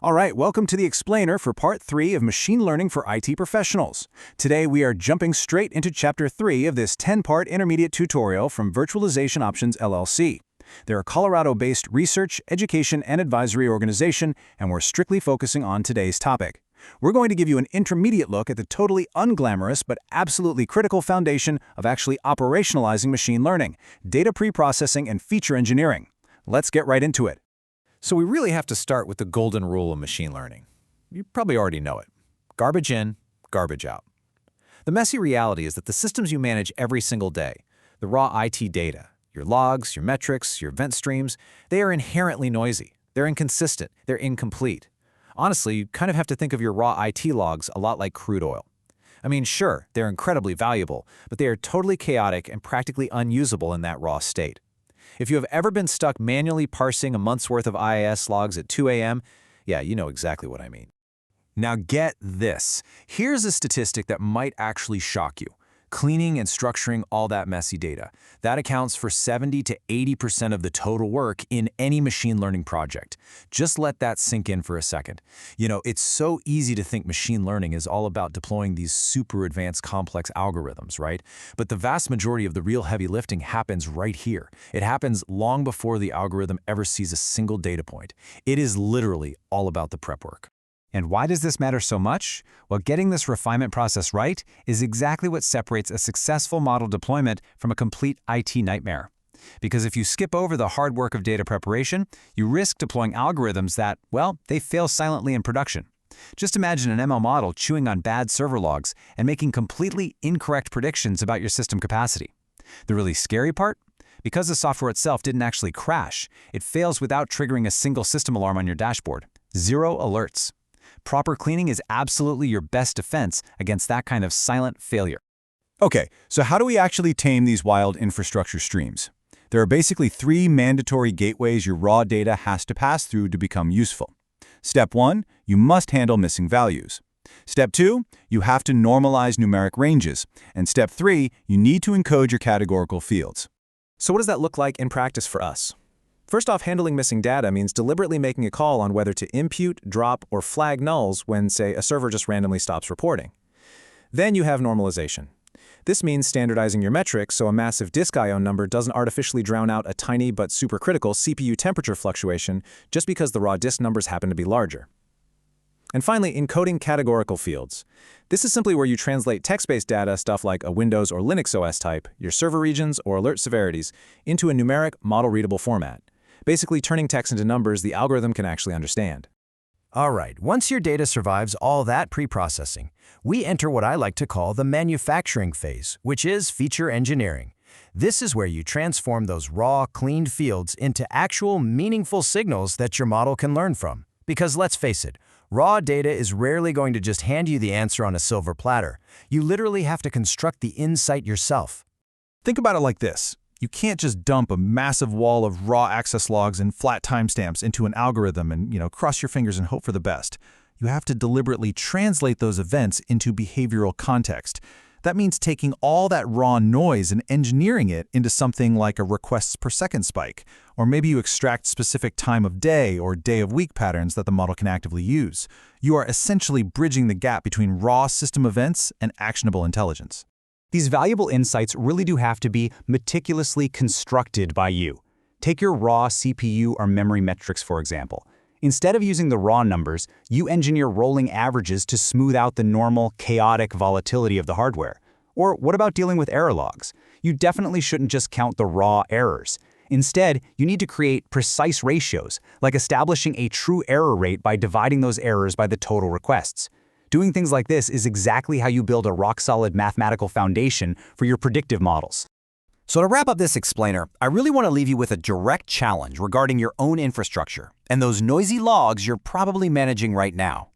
All right, welcome to the Explainer for Part 3 of Machine Learning for IT Professionals. Today we are jumping straight into Chapter 3 of this 10-part intermediate tutorial from Virtualization Options, LLC. They're a Colorado-based research, education, and advisory organization, and we're strictly focusing on today's topic. We're going to give you an intermediate look at the totally unglamorous but absolutely critical foundation of actually operationalizing machine learning, data preprocessing, and feature engineering. Let's get right into it. So we really have to start with the golden rule of machine learning. You probably already know it. Garbage in, garbage out. The messy reality is that the systems you manage every single day, the raw IT data, your logs, your metrics, your event streams, they are inherently noisy. They're inconsistent. They're incomplete. Honestly, you kind of have to think of your raw IT logs a lot like crude oil. I mean, sure, they're incredibly valuable, but they are totally chaotic and practically unusable in that raw state. If you have ever been stuck manually parsing a month's worth of IIS logs at 2 a.m., yeah, you know exactly what I mean. Now get this. Here's a statistic that might actually shock you. Cleaning and structuring all that messy data. That accounts for 70 to 80% of the total work in any machine learning project. Just let that sink in for a second. You know, it's so easy to think machine learning is all about deploying these super advanced complex algorithms, right? But the vast majority of the real heavy lifting happens right here. It happens long before the algorithm ever sees a single data point. It is literally all about the prep work. And why does this matter so much? Well, getting this refinement process right is exactly what separates a successful model deployment from a complete IT nightmare. Because if you skip over the hard work of data preparation, you risk deploying algorithms that, well, they fail silently in production. Just imagine an ML model chewing on bad server logs and making completely incorrect predictions about your system capacity. The really scary part? Because the software itself didn't actually crash, it fails without triggering a single system alarm on your dashboard. 0 alerts. Proper cleaning is absolutely your best defense against that kind of silent failure. Okay, so how do we actually tame these wild infrastructure streams? There are basically 3 mandatory gateways your raw data has to pass through to become useful. Step 1, you must handle missing values. Step 2, you have to normalize numeric ranges. And Step 3, you need to encode your categorical fields. So what does that look like in practice for us? First off, handling missing data means deliberately making a call on whether to impute, drop, or flag nulls when, say, a server just randomly stops reporting. Then you have normalization. This means standardizing your metrics so a massive disk I/O number doesn't artificially drown out a tiny but supercritical CPU temperature fluctuation just because the raw disk numbers happen to be larger. And finally, encoding categorical fields. This is simply where you translate text-based data, stuff like a Windows or Linux OS type, your server regions, or alert severities, into a numeric, model-readable format. Basically turning text into numbers the algorithm can actually understand. All right, once your data survives all that preprocessing, we enter what I like to call the manufacturing phase, which is feature engineering. This is where you transform those raw, cleaned fields into actual, meaningful signals that your model can learn from. Because let's face it, raw data is rarely going to just hand you the answer on a silver platter. You literally have to construct the insight yourself. Think about it like this. You can't just dump a massive wall of raw access logs and flat timestamps into an algorithm and, cross your fingers and hope for the best. You have to deliberately translate those events into behavioral context. That means taking all that raw noise and engineering it into something like a requests per second spike. Or maybe you extract specific time of day or day of week patterns that the model can actively use. You are essentially bridging the gap between raw system events and actionable intelligence. These valuable insights really do have to be meticulously constructed by you. Take your raw CPU or memory metrics, for example. Instead of using the raw numbers, you engineer rolling averages to smooth out the normal, chaotic volatility of the hardware. Or what about dealing with error logs? You definitely shouldn't just count the raw errors. Instead, you need to create precise ratios, like establishing a true error rate by dividing those errors by the total requests. Doing things like this is exactly how you build a rock-solid mathematical foundation for your predictive models. So to wrap up this explainer, I really want to leave you with a direct challenge regarding your own infrastructure and those noisy logs you're probably managing right now.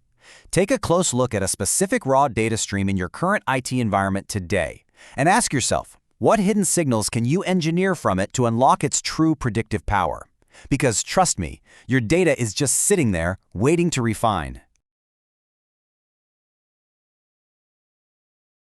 Take a close look at a specific raw data stream in your current IT environment today and ask yourself, what hidden signals can you engineer from it to unlock its true predictive power? Because trust me, your data is just sitting there waiting to refine.